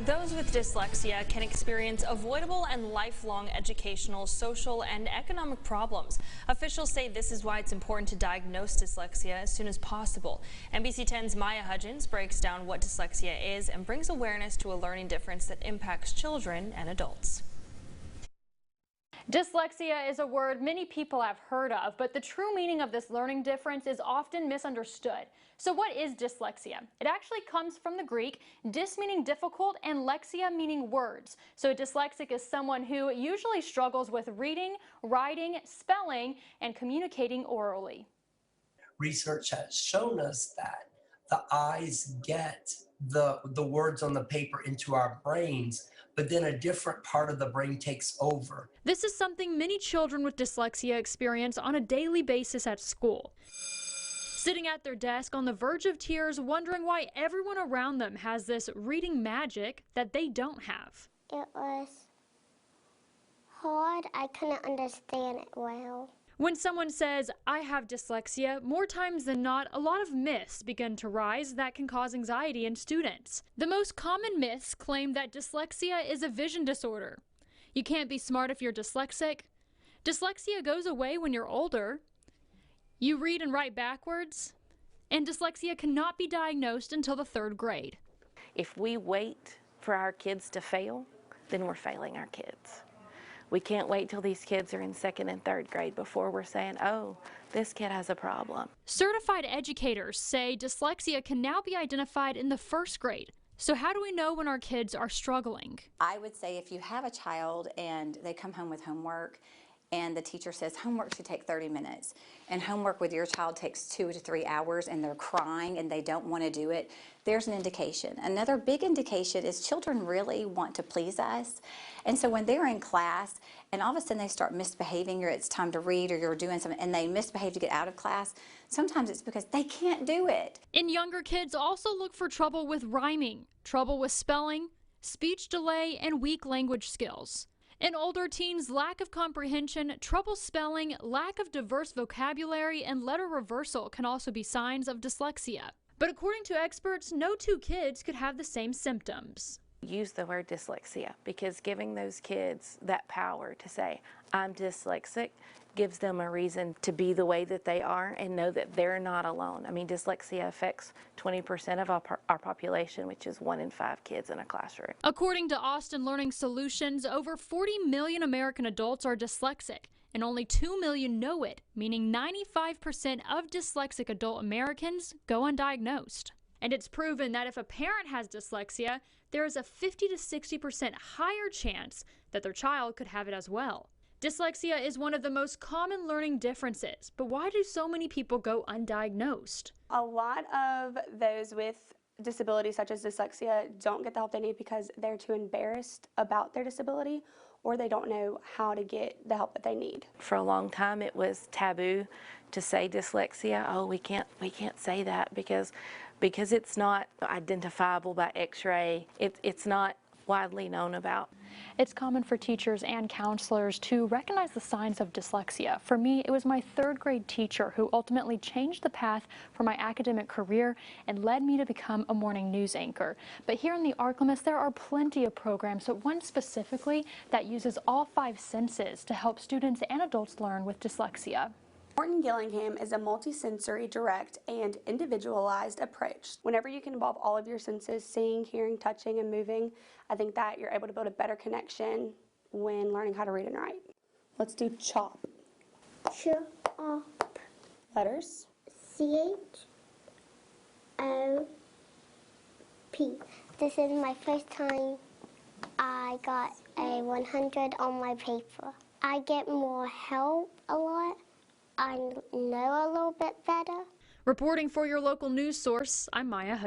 those with dyslexia can experience avoidable and lifelong educational, social, and economic problems. Officials say this is why it's important to diagnose dyslexia as soon as possible. NBC 10's Maya Hudgens breaks down what dyslexia is and brings awareness to a learning difference that impacts children and adults. Dyslexia is a word many people have heard of, but the true meaning of this learning difference is often misunderstood. So what is dyslexia? It actually comes from the Greek, dys meaning difficult and lexia meaning words. So a dyslexic is someone who usually struggles with reading, writing, spelling, and communicating orally. Research has shown us that the eyes get the words on the paper into our brains, but then a different part of the brain takes over. This is something many children with dyslexia experience on a daily basis at school. Sitting at their desk on the verge of tears, wondering why everyone around them has this reading magic that they don't have. It was hard. I couldn't understand it well. When someone says, "I have dyslexia," more times than not, a lot of myths begin to rise that can cause anxiety in students. The most common myths claim that dyslexia is a vision disorder. You can't be smart if you're dyslexic. Dyslexia goes away when you're older. You read and write backwards. And dyslexia cannot be diagnosed until the 3rd grade. If we wait for our kids to fail, then we're failing our kids. We can't wait till these kids are in 2nd and 3rd grade before we're saying, oh, this kid has a problem. Certified educators say dyslexia can now be identified in the 1st grade. So how do we know when our kids are struggling? I would say if you have a child and they come home with homework and the teacher says homework should take 30 minutes and homework with your child takes 2 to 3 hours and they're crying and they don't want to do it, there's an indication. Another big indication is children really want to please us. And so when they're in class and all of a sudden they start misbehaving, or it's time to read, or you're doing something and they misbehave to get out of class, sometimes it's because they can't do it. In younger kids, also look for trouble with rhyming, trouble with spelling, speech delay, and weak language skills. In older teens, lack of comprehension, trouble spelling, lack of diverse vocabulary, and letter reversal can also be signs of dyslexia. But according to experts, no two kids could have the same symptoms. Use the word dyslexia, because giving those kids that power to say, I'm dyslexic, gives them a reason to be the way that they are and know that they're not alone. I mean, dyslexia affects 20% of our population, which is 1 in 5 kids in a classroom. According to Austin Learning Solutions, over 40 million American adults are dyslexic, and only 2 million know it, meaning 95% of dyslexic adult Americans go undiagnosed. And it's proven that if a parent has dyslexia, there is a 50 to 60% higher chance that their child could have it as well. Dyslexia is one of the most common learning differences, but why do so many people go undiagnosed? A lot of those with disabilities such as dyslexia don't get the help they need because they're too embarrassed about their disability, or they don't know how to get the help that they need. For a long time it was taboo to say dyslexia. Oh, we can't say that because it's not identifiable by x-ray. It's not widely known about. It's common for teachers and counselors to recognize the signs of dyslexia. For me, it was my 3rd grade teacher who ultimately changed the path for my academic career and led me to become a morning news anchor. But here in the Arklamas, there are plenty of programs, but one specifically that uses all 5 senses to help students and adults learn with dyslexia. Morton Gillingham is a multisensory, direct, and individualized approach. Whenever you can involve all of your senses, seeing, hearing, touching, and moving, I think that you're able to build a better connection when learning how to read and write. Let's do chop. Chop. Letters. C-H-O-P. This is my first time I got a 100 on my paper. I get more help a lot. I know a little bit better. Reporting for your local news source, I'm Maya Hudgens.